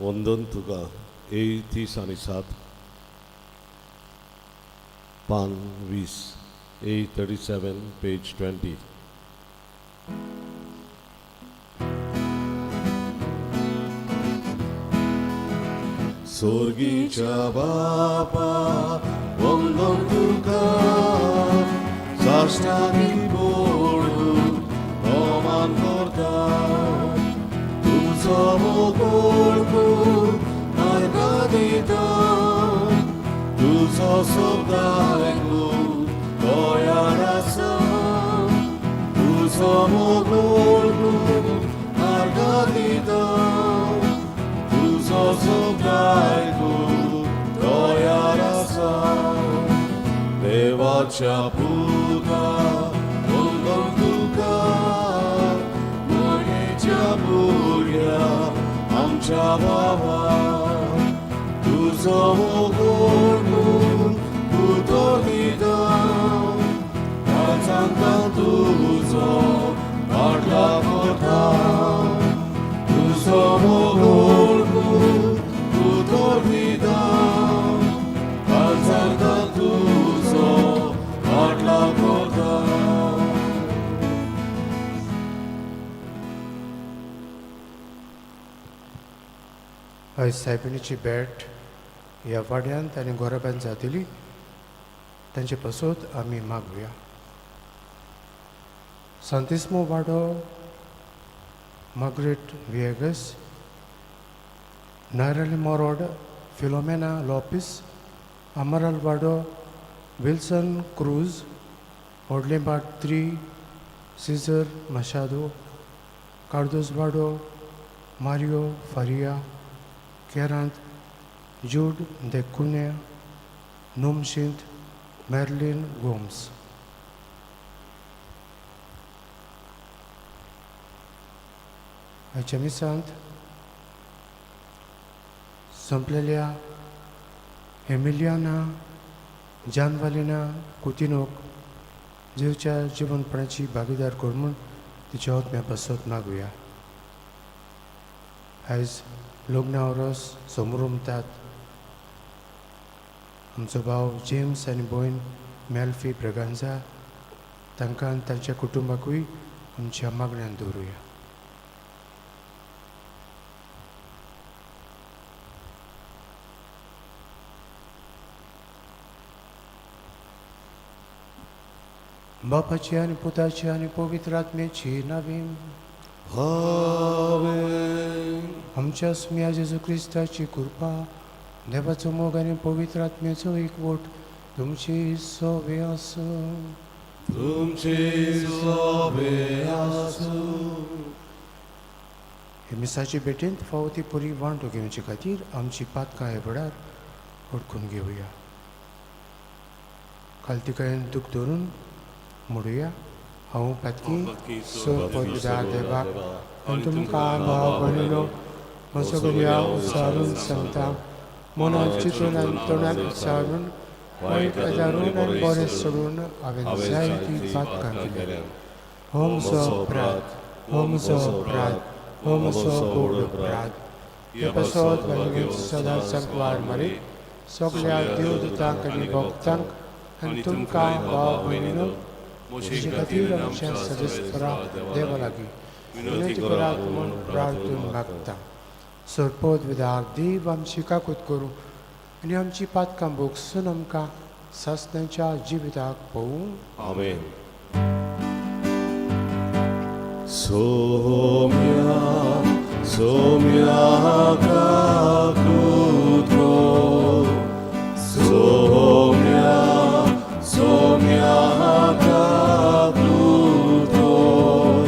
원던투가 A.T. Sanisat Pan Vis A37 page 20. स्वर्गीच्या बापा वंदन तुका साष्टांगी पडून होमान करता तुझो मोग अर्घा दिता तुझो शब्द आयकून गोंयांत आसा तुझो मोग अर्घा दिता तुझो शब्द आयकून गोंयांत आसा देवाच्या पुता वंदन तुका मयेच्या भुरग्या आमच्या बाबा तुझो मोग उतर दिता राजांका तुझो फाटला करता तुझो मोग उतर दिता राजांका तुझो फाटला करता. आयज सायबिणीची भेट ह्या वाड्यांत आनी गोरब्यांत जातली तांचे पासून आमी मागुया. सांतिस्मो वाडो मार्गरेट विएगस, नायरली मोरोड फिलोमेना लॉपिस, अमराल वाडो विल्सन क्रूज, ओडलेंबाट 3 Cesar Machado, Cardoz Vaddo Mario Faria, Kerant Jude de Cunha, Numshint, Merlin Gomes. आयच्या मिसांत संपलेल्या एमिलियाना जानवालिना कुतिनोक जीवच्या जिवनपणाची भागीदार करून म्हूण तिच्या होत्म्या बसत मागुया. आयज लग्ना ओरोस समोर उमतात. आमचो भाव जेम्स आनी भयण मेल्फी ब्रगांजा तांकां आनी तांच्या कुटुंबाकूय आमच्या मागण्यांत दवरुया. बापाची आनी पुताची आनी पवित्र आत्म्याची नावीं आमेन. आमच्या सुम्या जेजू क्रिस्ताची कृपा, देवाचो मोग आनी पवित्र आत्म्याचो एकवट तुमची सोबे आसूं. तुमची सोबे आसूं. हे मिसाची भेटेंत फावो ती पुरी वांटो घेवचे खातीर आमची पातकां हे वेळार ओळखून घेवया. खालतिकायेन दूख धरून म्हणुया. हांव पातकी सोपदार देवाक आनी तुमकां भाव भयणीनो म्हजो गुरया उसारून सांगता. मनांत चिंतून आनी तोंडान उसारून वायट आदारून आनी बरें सोडून हांवें जायतीं पातकां केल्यां. हो म्हजो अपराध, हो म्हजो अपराध, हो म्हजो गोड अपराध. हे पासत वेगवेगळ्यो सदांच सांकवार मारी सगळ्या देवदूतांक आनी भक्तांक आनी तुमकां भाव भयणीनो म्हजे खातीर आमच्या सदस्परा देवा लागीं विनंती करात म्हूण प्रार्थून मागता. सरपद विधाक देव आमची काकूत करूं आनी आमची पातकां भोगसून आमकां सासणाच्या जिविताक पळोवं. आमेन. सोम्या सोम्या काकूत कर. सोम्या सोम्या काकूत कर.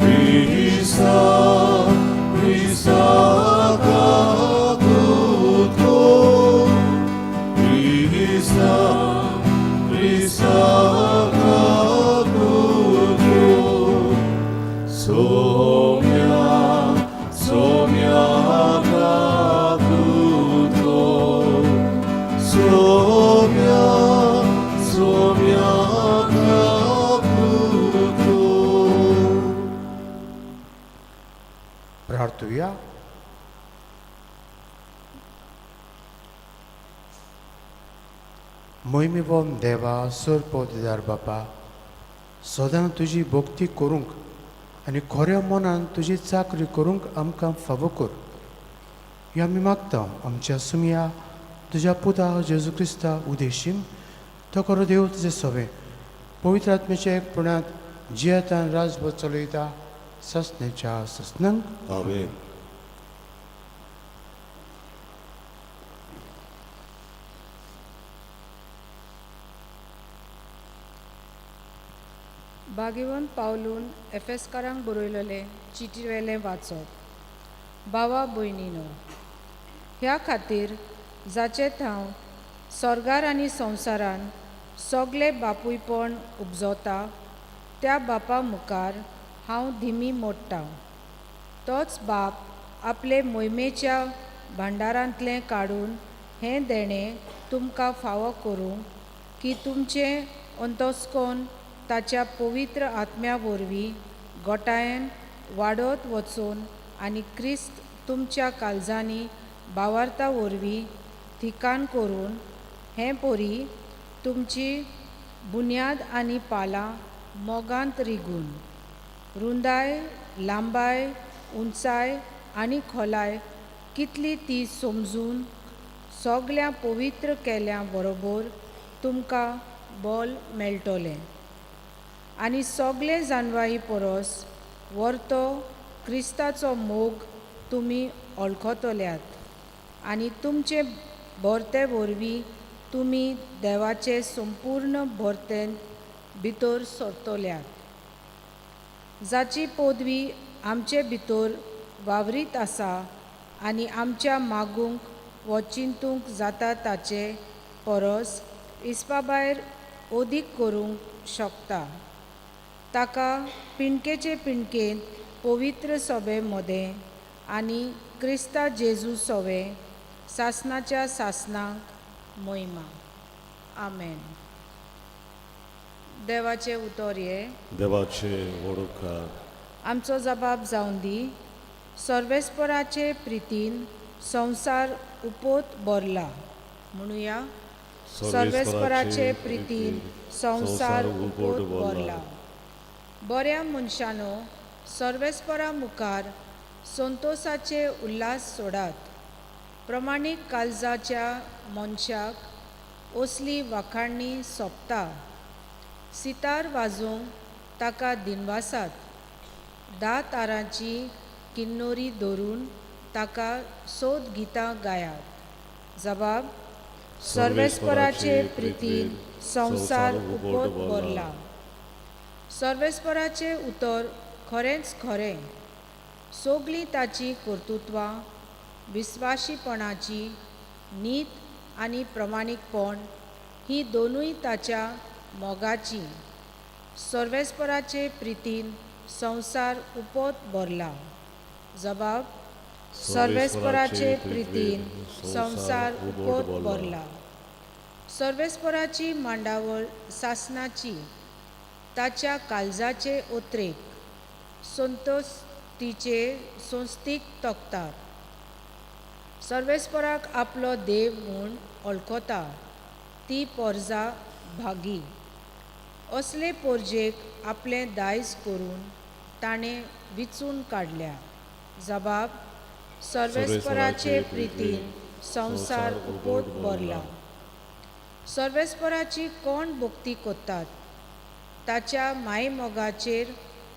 क्रिस्ता क्रिस्ता काकूत कर. क्रिस्ता क्रिस्ता काकूत कर. सोम्या सोम्या काकूत कर. सोम्या सोम्या काकूत कर. प्रार्थुया. मोहिमेबोम देवा सोर पोवतेदार बापा सदां तुजी भक्ती करूंक आनी खऱ्या मनान तुजी चाकरी करूंक आमकां फावो कर. हे आमी मागता आमच्या सुमया तुज्या पुता जेजू क्रिस्ता उदेशीन तो खरो देव तुजे सवे पवित्र आत्म्याच्या एकपणात जियेतान राजभर चलयता ससनेच्या ससनंक. आमेन. भाग्यवन पावलून एफेसकारांक बरयलेले चिटीवेलें वाचप. भावा भयणीनो, ह्या खातीर जाचे हांव स्वर्गार आनी संवसारान सगळे बापूयपण उपजोता त्या बापा मुखार हांव धिमी मोडटां. तोच बाप आपले मोहिमेच्या भांडारांतलें काडून हें देणें तुमकां फावो करूंक की तुमचें अंतस्कोन ताच्या पवित्र आत्म्या वरवीं गोठायेन वाडत वचून आनी क्रिस्त तुमच्या काळजांनी भावार्था वरवीं ठिकाण करून हें पोरी तुमची बुन्याद आनी पालां मोगांत रिगून रुंदाय लांबाय उंचाय आनी खोलाय कितली ती समजून सगळ्या पवित्र केल्या बरोबर तुमकां बल मेळटलें आनी सगळे जानवाई परस वर्तो क्रिस्ताचो मोग तुमी ओळखतल्यात आनी तुमचे भरते वरवीं तुमी देवाचे संपूर्ण भरतेन भितर सरतल्यात, जाची पदवी आमचे भितर वावरीत आसा आनी आमच्या मागूंक व चिंतूंक जाता ताचे परस इसपा भायर ओदीक करूंक शकता. ताका पिणकेचे पिणकेन पवित्र सभे मदें आनी क्रिस्ता जेजू सवे सासनाच्या सासनाक मोहिमा. आमेन. देवाचे उतर हे देवाचे वडोवकार. आमचो जबाब जावन दी. सर्वेस्पराचे प्रितीन संवसार उपोत भरला. म्हणुया, सर्वेस्पराचे प्रितीन संवसार उपोत भरला. बऱ्या मनशानो, सर्वेस्परा मुखार संतोषाचे उल्हास सोडात. प्रमाणीक काळजाच्या मनशाक असली वाखाणणी सोंपता. सितार वाजोवंक ताका दिनवासात. 10 तारांची किन्नोरी धरून ताका सोद गितां गायात. जबाब. सर्वेस्पराचे प्रितीन संवसार उपोत भरला. सर्वेस्पराचे उतर खरेंच खरें. सगळीं ताची कर्तुत्वां विस्वाशीपणाची नीत आनी प्रमाणीकपण ही दोनूय ताच्या मोगाची. सर्वेस्पराचे प्रितीन संवसार उपोत भरला. जबाब. सर्वेस्पराचे प्रितीन संवसार उपोत भरला. सर्वेस्पराची मांडावळ सासनाची ताच्या काळजाचे ओत्रेक संतोस्तीचे संस्थीक तोखतात. सर्वेस्पराक आपलो देव म्हूण ओळखता ती पोरजा भागी. असले पोरजेक आपलें दायज करून ताणें विचून काडल्या. जबाब. सर्वेस्पराचे प्रितीन संवसार उपोत भरला. सर्वेस्पराची कोण भक्ती कोत्तात ताच्या मायमोगाचेर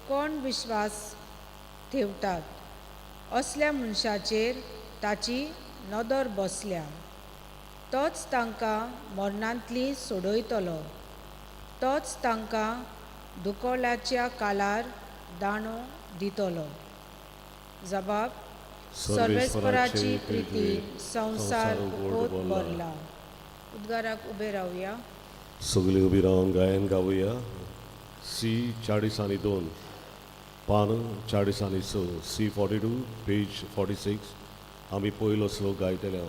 कोण विश्वास ठेवतात असल्या मनशाचेर ताची नदर बसल्या. तोच तांकां मरणांतली सोडयतलो. तोच तांकां दुकोलाच्या काळार दाणो दितलो. जबाब. सर्वेस्पराची प्रितीन संवसार उपोत भरला. उद्गाराक उबे रावया. सगळीं उबी रावन गायन गावया. सी 40 पान 40 सी 42 पेज 46. आमी पयलो श्लोक गायतले.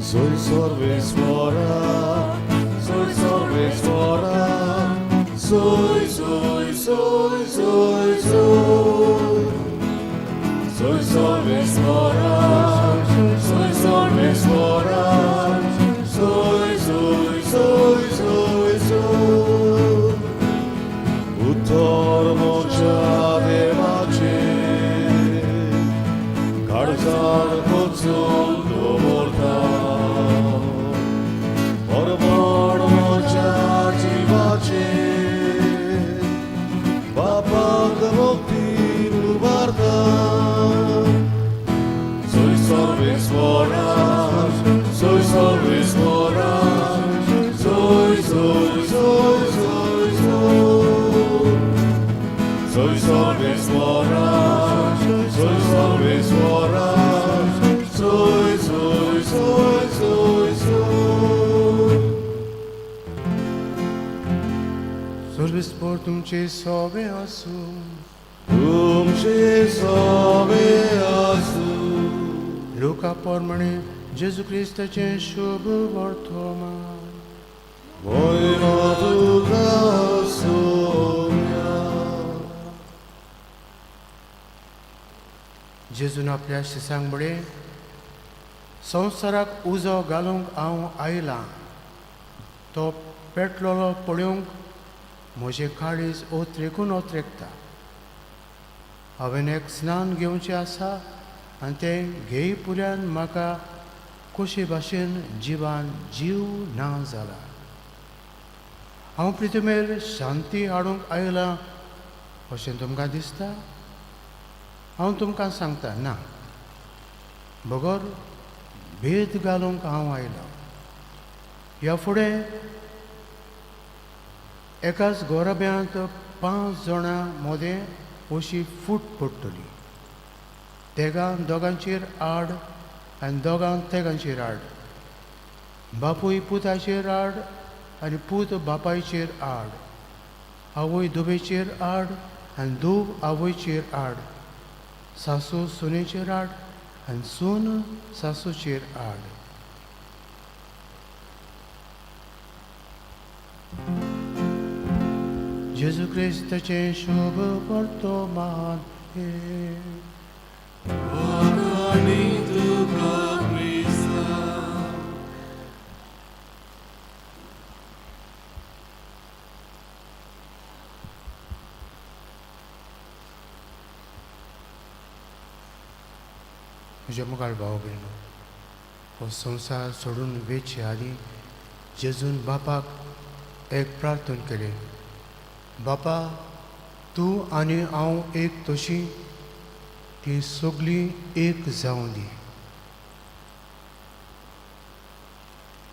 Soy सर्वेस्परा, soy सर्वेस्परा, soy, soy, soy, soy, soy. Soy सर्वेस्परा, soy सर्वेस्परा, Mar począ dowolta Ormocia dziwacie Bapak mokti lubarda Soy sorbe svoras Soy sorbe svoras Soy Soy sorbe svoras Soy sorbe svoras Sorbe spor तुमचे सोबे आसूं तुमचे सोबे आसूं लोका पोरमणे जेजू क्रिस्ताचे शुभ वर्तमान मोहिमा तुका सोम्या जेजून आपल्या शिसांक बळे संवसाराक उजो घालूंक हांव आयलां तो पेटलोलो पळोवंक म्हजें काळीज ओत्रेकून ओत्रेकता हांवें एक स्नान घेवचें आसा आनी तें घेय पुल्यान म्हाका कशे भाशेन जिवान जीव ना जाला हांव पृथ्वीमेर शांती हाडूंक आयलां अशें तुमकां दिसता हांव तुमकां सांगता ना बगर भेद घालूंक हांव आयलां ह्या फुडें एकाच गोरब्यांत 5 जाणां मदें अशी फूट पडटली तेगां दोगांचेर आड आनी दोगां तेगांचेर आड बापूय पुताचेर आड आनी पूत बापायचेर आड आवय दुबेचेर आड आनी दूब आवयचेर आड सासू सुनेचेर आड आनी सून सासूचेर आड जेजू क्रिस्ताचे शुभ वर्तमान हे म्हज्या मुखार भाव भयणो हो संवसार सोडून वेचे आदी जेजून बापाक एक प्रार्थना केली बापा तूं आनी हांव एक तशी ती सगळीं एक जावं दी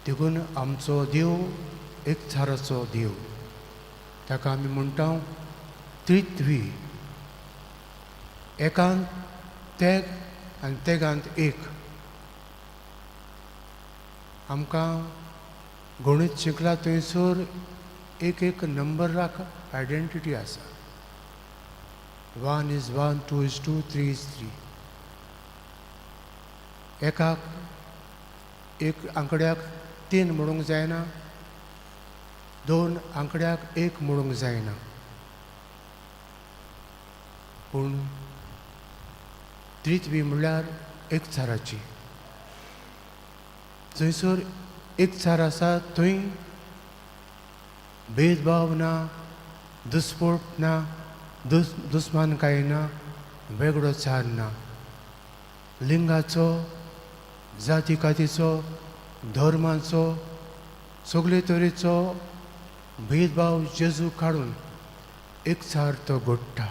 देखून आमचो देव एकचाराचो देव ताका आमी म्हणटा त्रित्वी एकांत तेग आनी तेगांत एक आमकां गणीत शिकला थंयसर एक एक नंबराक आयडेंटिटी आसा 1 is 1, 2 is 2, 3 is 3 एकाक एक आंकड्याक 3 म्हणूंक जायना 2 आंकड्याक 1 म्हणूंक जायना पूण त्रित्वी म्हणल्यार एकचाराची जंयसर एकचार आसा थंय भेदभाव ना दुस्पोट ना दुस्मानकाय ना वेगळो चार ना लिंगाचो जाती कातीचो धर्माचो सगळे तरेचो भेदभाव जेजू काडून एकचार तो घडटा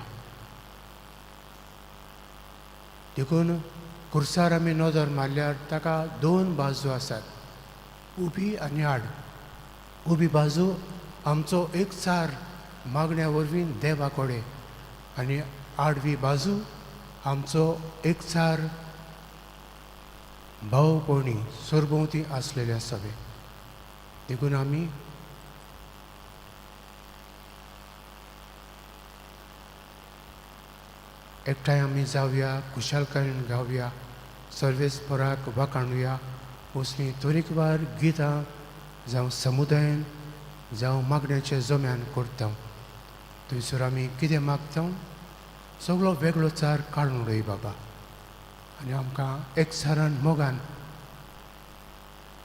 देखून खुर्सार आमी नदर मारल्यार ताका 2 बाजू आसात उबी आनी आड उबी बाजू आमचो एकचार मागण्या वरवीं देवा कडेन आनी आडवी बाजू आमचो एकचार भावपणी सरभोंवती आसलेले सवे देखून आमी एकठांय आमी जावया खुशालकायेन गावया सर्वेस्पराक वाखाणुया उसलीं तरेकवार गितां जावं समुदायान जावं मागण्याच्या जम्यान करता थंयसर आमी कितें मागता सगळो वेगळो चार काडून उडय बाबा आनी आमकां एकचारान मोगान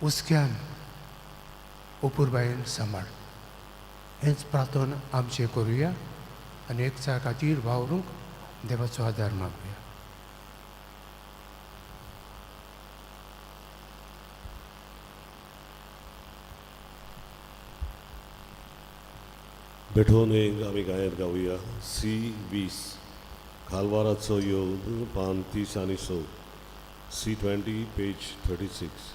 उस्क्यान उपुरबायेन सांबाळ हेंच प्रार्थना आमचें करुया आनी एकचार खातीर वावरूंक देवाचो आदार मागुया बेथोनेंग आम्ही गायन गाऊया C20 खालवाराचो योग पान 30 आणि 100 C20 page 36.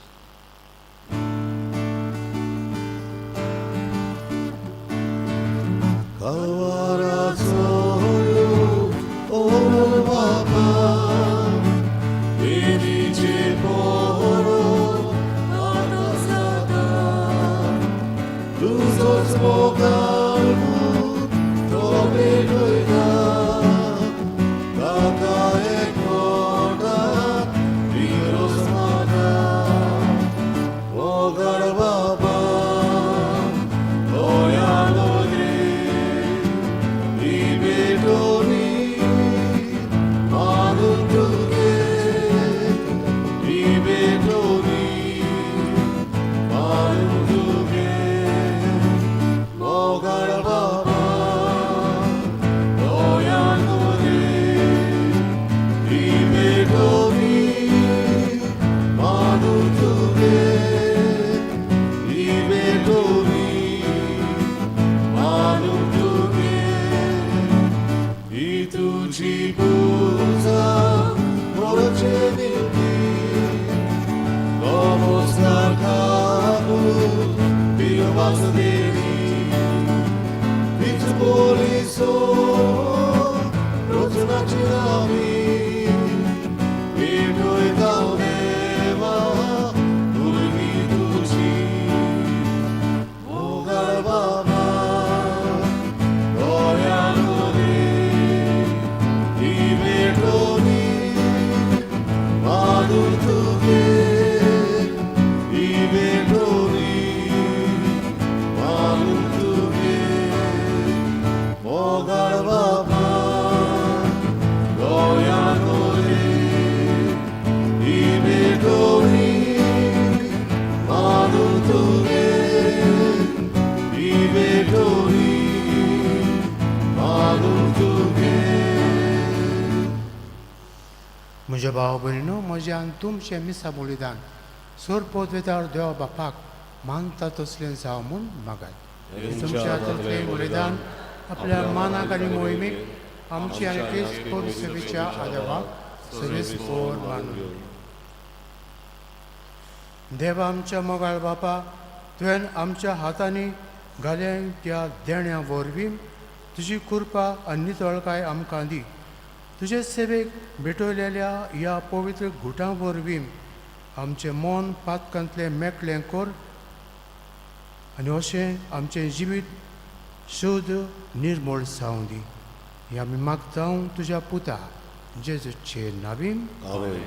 Kalvarazo o Baba, vedice poro anasada, luzos mogalmu tobe doida, kaka ekona virosmada, mogar Baba, loyalo. म्हज्या भाव भयणो म्हज्यान तुमचें मिसा बलिदान सोर पोदवेतार देवा बापाक मानता तसलें जावं म्हूण मागात. तुमच्या हातांतलें बलिदान आपल्या मानाक आनी मोहिमेक आमची आनी क्रिस्त पवित्र सेवेच्या आदाराक सरीसभर मानून. देवा आमच्या मोगाळ बापा, तुवें आमच्या हातांनी घालें त्या देण्या वरवीं तुजी कृपा आनी नितळकाय आमकां दी. तुजे सेवेक भेटयलेल्या ह्या पवित्र गुटां वरवीं आमचें मन पातकांतलें मेकळें कर आनी अशें आमचें जिवीत शुद्ध निर्मळ जावं दी. हें आमी मागता तुज्या पुता जेजूचे नांवीन. आमेन.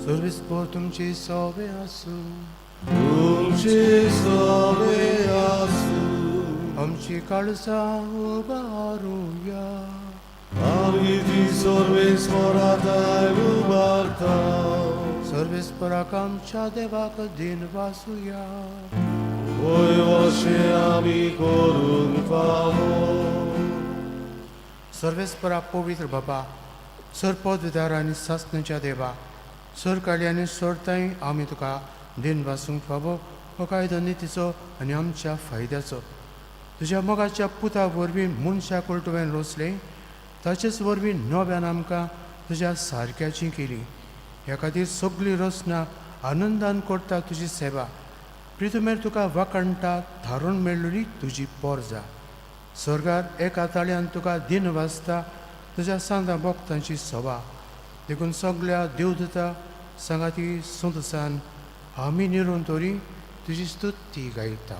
सर्विस्पर तुमची सवे आसूं, तुमची सवे आसूं, आमची काळजां उबारुया. आमी ती सर्वेस्पराताय उबारता. सर्वेस्पराक आमच्या देवाक दिन वासुया. होय अशें आमी करूंक फावो. सर्वेस्परा पवित्र बाबा, सर पदवीदार आनी सासणेच्या देवा, सर काळी आनी सोडताय आमी तुका दिन वासूंक फावो हो कायदो नितीचो आनी आमच्या फायद्याचो. तुज्या मोगाच्या पुता वरवीं मनशाक तुवें रोसलें, ताचेच वरवीं नव्यान आमकां तुज्या सारक्याची केली. ह्या खातीर सगळीं रचना आनंदान करता तुजी सेवा. प्रितुमेर तुका वाकणटा थारून मेळ्ळी तुजी पोरजा. स्वर्गार एका ताळ्यान तुका दिन वाजता तुज्या सांदा भक्तांची सभा. देखून सगळ्या देवदूता सांगाती सुदसान आमी निरून तोरी तुजी स्तुती गायता.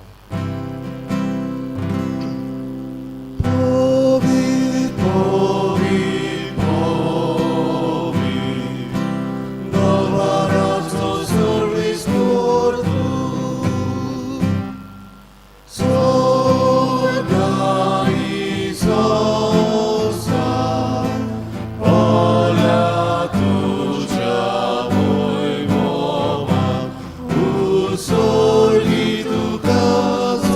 Sorgi tu casa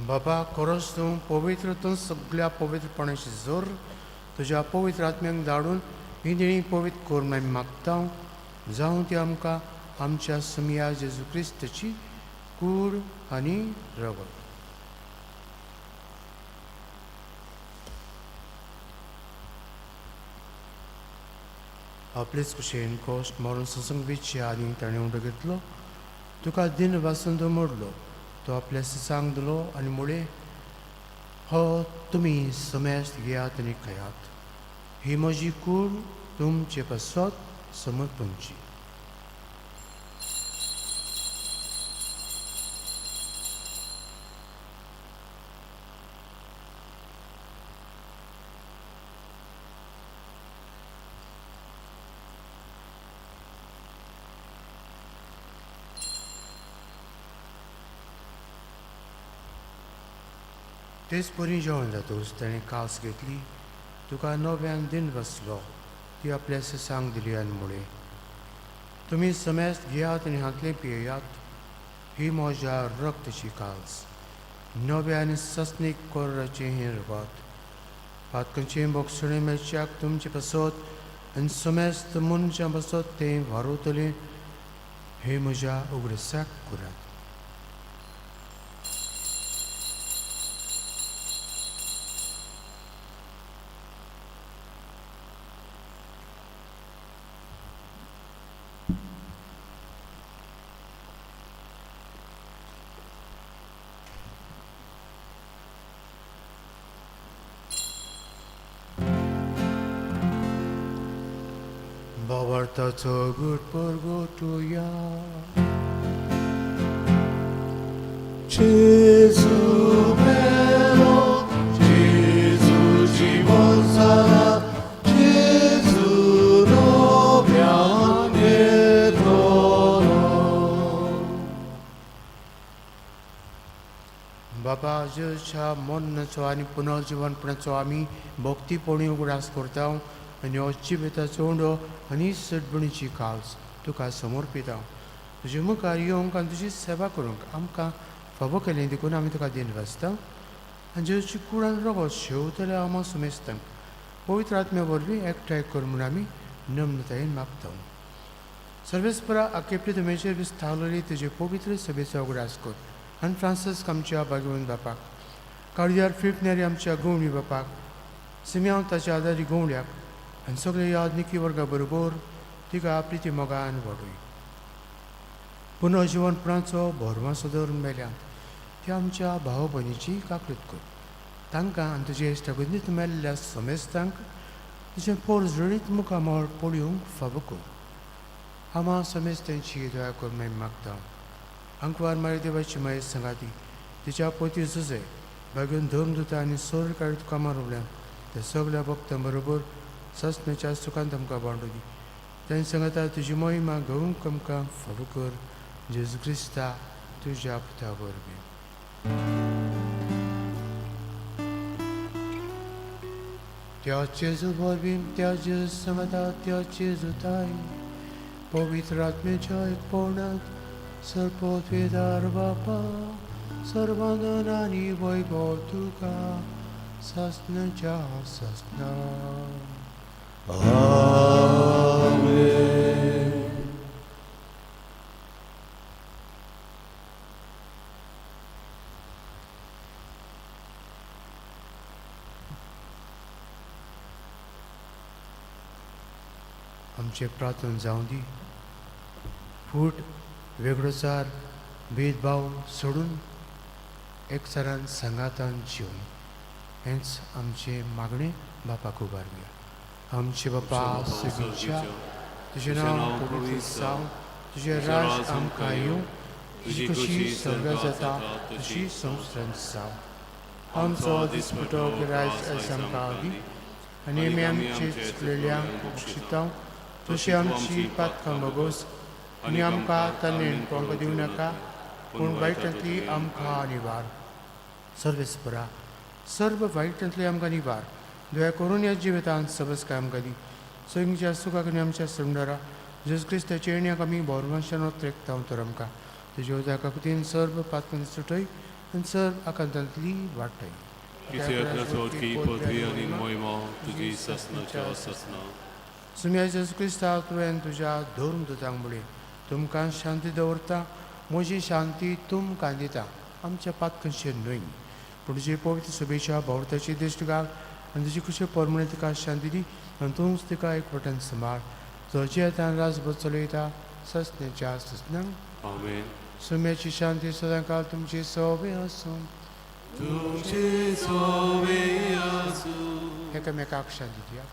बाबा खरोच तूं पवित्रतून सगळ्या पवित्रपणाची जोर तुज्या पवित्र आत्म्याक धाडून ही देणी पवित्र कोर मागीर मागता जावं ती आमकां आमच्या समिया जेजू क्रिस्ताची कूड आनी रगत. आपलेच कुशेन कोश्ट मारून ससंगीचे आनी ताणें उंडो घेतलो तुका दिन वासून तो मोडलो तो आपल्या सांग दिलो आनी मुळे हो तुमी समेस्त घेयात आनी खायात ही म्हजी कूड तुमचे पासत समर्पणची. तेच परी जेवण जातूच ताणें कास घेतली तुका नव्यान दिन बसलो ती आपल्या सांग दिली आनी मुळे तुमी समेस्त घेयात आनी हातले पियेयात ही म्हज्या रक्ताची कास नव्या आनी सस्नीक कोर्राचें हें रगत पातकांचें बोगसणें मेळच्याक तुमचे पासत आनी समेस्त मनशां पासत तें वारोतलें हे म्हज्या उगडसाक करात. Bawartaco good purgotuya Jesu melo, Jesu জীবন সারা, Jesu nowianie trono. बाबा जेच्या मोन्नाचो आनी पुनर्जीवनपणाचो आमी भक्तीपणी उगडास करता आनी अच्ची बेताचो उंडो आनी सडबणीची कास तुका समर्पिता तुजे मुखार येवंक आनी तुजी सेवा करूंक आमकां फावो केलें देखून आमी तुका दिन वाचता आनी जेची कुडान रगत शेवतले आमा सुमेस्तांक पवित्र आत्म्या वरवीं एकठांय कर म्हूण आमी नम्रतायेन मागता. सर्वेस्परा आखेपले तुमेचेर विस्तारलेली तुजे पवित्र सभेचो उगडास कर आनी फ्रांसीस आमच्या भाग्यवन बापाक कार्डियार फिफनेरी आमच्या गवणी बापाक सिम्याव ताच्या आदारी गवण्याक आनी सगळे यादनिकी वर्गा बरोबर तिका प्रिती मोगान वाडूय. पुनर्जीवनपणाचो भरवंसो धरून मेल्यात ते आमच्या भाव भयणीची काकूत कर तांकां आनी तुजे इश्टागतींत मेल्ल्या समेस्तांक तुजें पोरजळीत मुखामळ पळोवंक फावो कर. आमा समेस्तांची दया कर मागीर मागता. अंकवार मारी देवाची माये सांगाती तिच्या पोती झुजे भाग्यून धर्मदुता आनी सोर काडीत कामार उरल्यान त्या सगळ्या भक्तां बरोबर सस्नाच्या सुखांत आमकां बांडून दी. तांणी सांगता तुजी मोहिमा घेवंक आमकां फावो कर जेजू क्रिस्ता तुज्या पुता वरवीं. त्या जेजू वरवीं त्या जेजू सांगता त्या जेजू ताई पवित्र आत्म्याच्या एकपणांत सर्पोद्वेदार बापा सर्वांगण आनी वैभव तुका सस्नाच्या सस्ना. Amen. आमचे प्रार्थना जावं दी फूट वेगळोचार भेदभाव सोडून एकचारान संगातान जिवन हेंच आमचे मागणे बापाक उबारया. आमचे बापा सगळीच्या तुजें नांव पवित्र जावं तुजें राज आमकां येवं तुजी कशी स्वर्गांत जाता तशी संवसारांत जावं. आमचो दिसपटो गिरायज आयज आमकां दी आनी आमी आमचे चुकलेल्यांक बक्षिता तशी आमची पातकां मागोस आनी आमकां ताणें पळोवंक दिवं नाका पूण वायटांतली आमकां निवार. सर्वेस्परा सर्व वायटांतली आमकां निवार दया करून या जिवितांत सबस काम करी सोयींच्या सुखाक आनी आमच्या सुंदरा जेस क्रिस्ताचे येण्याक आमी भोरमाशान त्रेकता तर आमकां तुज्या उदका खातीर सर्व पातून सुटय आनी सर्व आकांतांतली वाडटय Kiszélekre podri ani mojma, tuzi sasnacha sasna. सुम्या जेस क्रिस्ता तुवें तुज्या धर्म दुतांक मुळे तुमकां शांती दवरता म्हजी शांती तुमकां दिता आमच्या पातकशें न्हय पूण तुजे पवित्र सभेच्या भोंवताची दिश्ट घाल आनी तुजी कशें परमणे तिका शांती दी आनी तूंच तिका एकवटान सांबाळ जो जेतान राजभर चलयता ससण्याच्या ससनांक Amen. सुम्याची शांती सदां काल तुमची सवय आसूं Tuce soveasu. एकामेकाक शांती दिया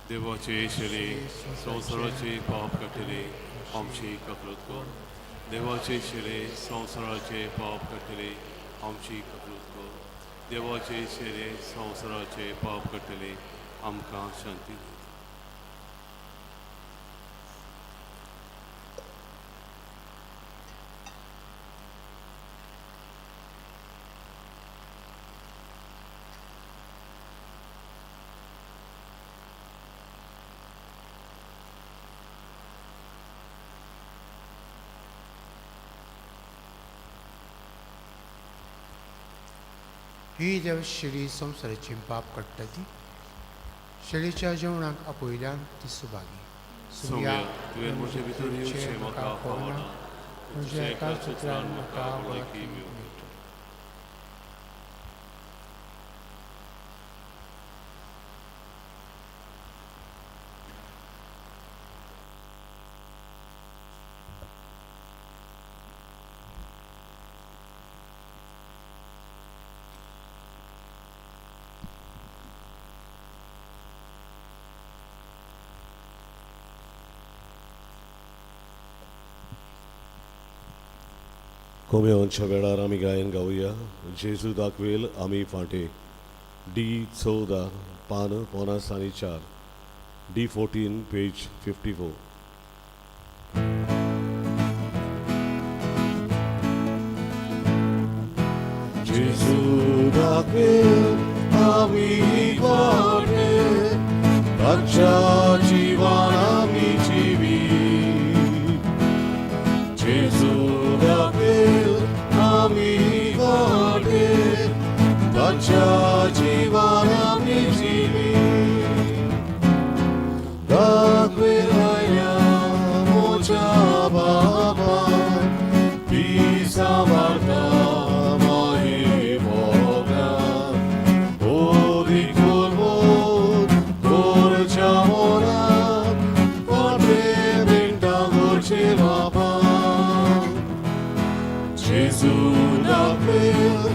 देवाचे शेरे संवसाराचे पाप कटले आमची ककृत कर. देवाचे शेरे संवसाराचे पाप कटले आमची ककृत कर. देवाचे शेरे संवसाराचे पाप कटले आमकां शांती दी. ही देव शेळी संवसाराची पाप काडटा ती शेळीच्या जेवणाक आपयल्यान ती सुभागी सौम्या तुवें म्हजे भितर येवचें म्हाका पावना. तुज्या एका सुत्रान म्हाका वळखी मेळ्ळी. कोमेवनच्या वेळार आमी गायन गावया जेजू दाखवेल आमी फाटे D14 पान 54 D14 पेज 54. जेजू दाखवेल आमी फाटे ताच्या जिवान आमी जिवी जेजू दाखवेल आमी फाटे ताच्या जिवान आमी जिवी दाखवेल आया मोच्या बाबान पिसा वार्ता माहे भोगान ओरी कोलमोद गोरच्या मोनान फाटे बेंटा गोरचे बाबान जेजू दाखवेल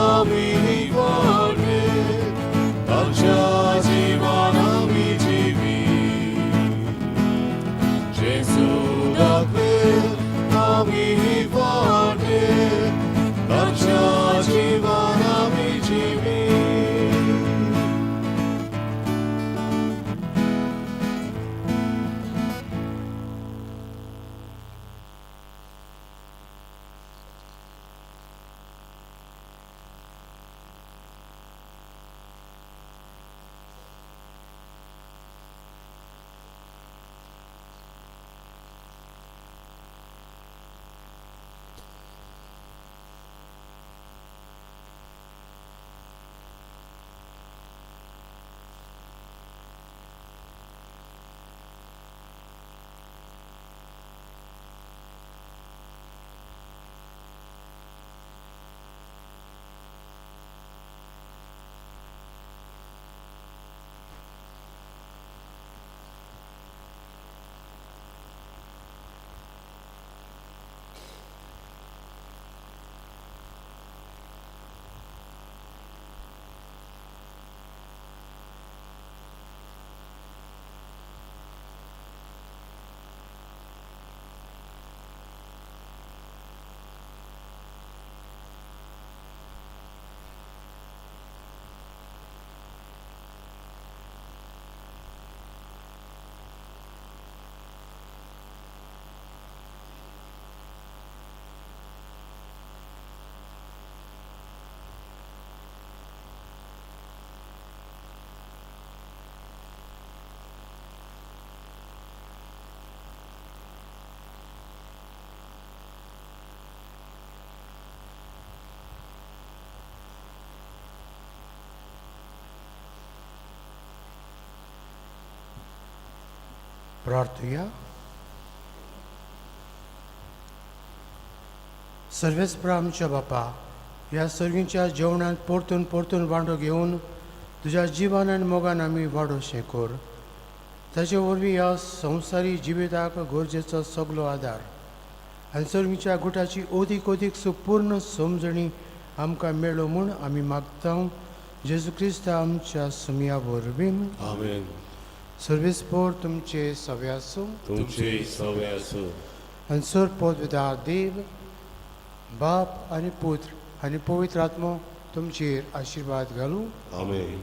आमी फाटे ताच्या जिवान आमी जिवी जेजू दाखवेल आमी फाटे ताच्या जिवान आमी जिवी प्रार्थूया. सर्वेस्पर आमच्या बापा, ह्या सर्गींच्या जेवणात परतून परतून वांटो घेवन तुज्या जिवान आनी मोगान आमी वाडोवचें कर. ताचे वरवीं ह्या संवसारी जिविताक गरजेचो सगलो आदार आनी सर्गींच्या गुटाची ओदीक ओदीक सुपूर्ण समजणी आमकां मेळ्ळो म्हूण आमी मागता. जेजू क्रिस्त आमच्या सुमया वरवीं. आमेन. सर्वेस्पर तुमचे सवे आसूं. तुमचे सवे आसूं. आनी सरपद विदा देव बाप आनी पुत्र आनी पवित्र आत्मो तुमचेर आशिर्वाद घालूं. आमेन.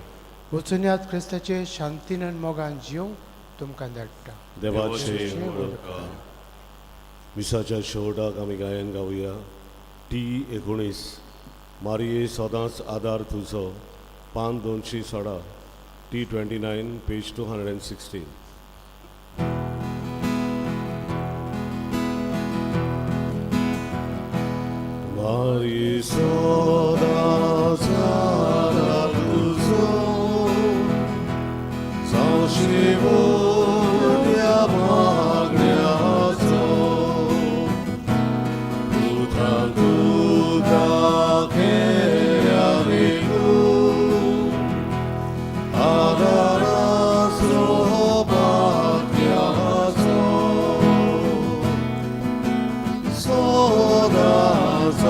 वचून यात क्रिस्ताचे शांतीन आनी मोगान जियो तुमकां धाडटा. देवाचे मोडकार. मिसाच्या शेवटाक आमी गायन गावया. T19 मारिये सदांच आदार तुजो, पान 216, T29, page 216. Marie sodaz adar tuzo, zawsze magniazo, tuta che amigu, adarazro magniazo, sodaz